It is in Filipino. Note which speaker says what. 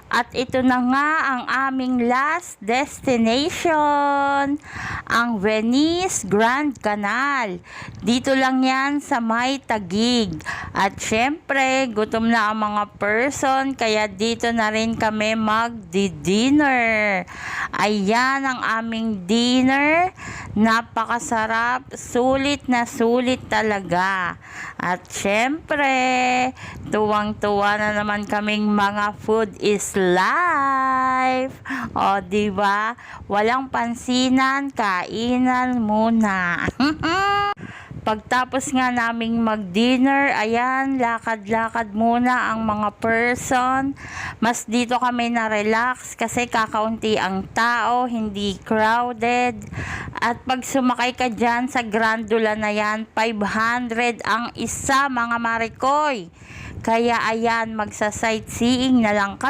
Speaker 1: At ito na nga ang aming last destination, ang Venice Grand Canal. Dito lang yan sa may Taguig. At syempre, gutom na ang mga person, kaya dito na rin kami magdi-dinner. Ayan ang aming dinner. Napakasarap, sulit na sulit talaga. At syempre, tuwang-tuwa na naman kaming mga food is life. O, diba? Walang pansinan, kainan muna. Pagtapos nga naming mag-dinner, ayan, lakad-lakad muna ang mga person. Mas dito kami na-relax kasi kakaunti ang tao, hindi crowded. At pag sumakay ka dyan sa Grandula na yan, 500 ang isa, mga marikoy. Kaya ayan, magsa-sightseeing na lang kami.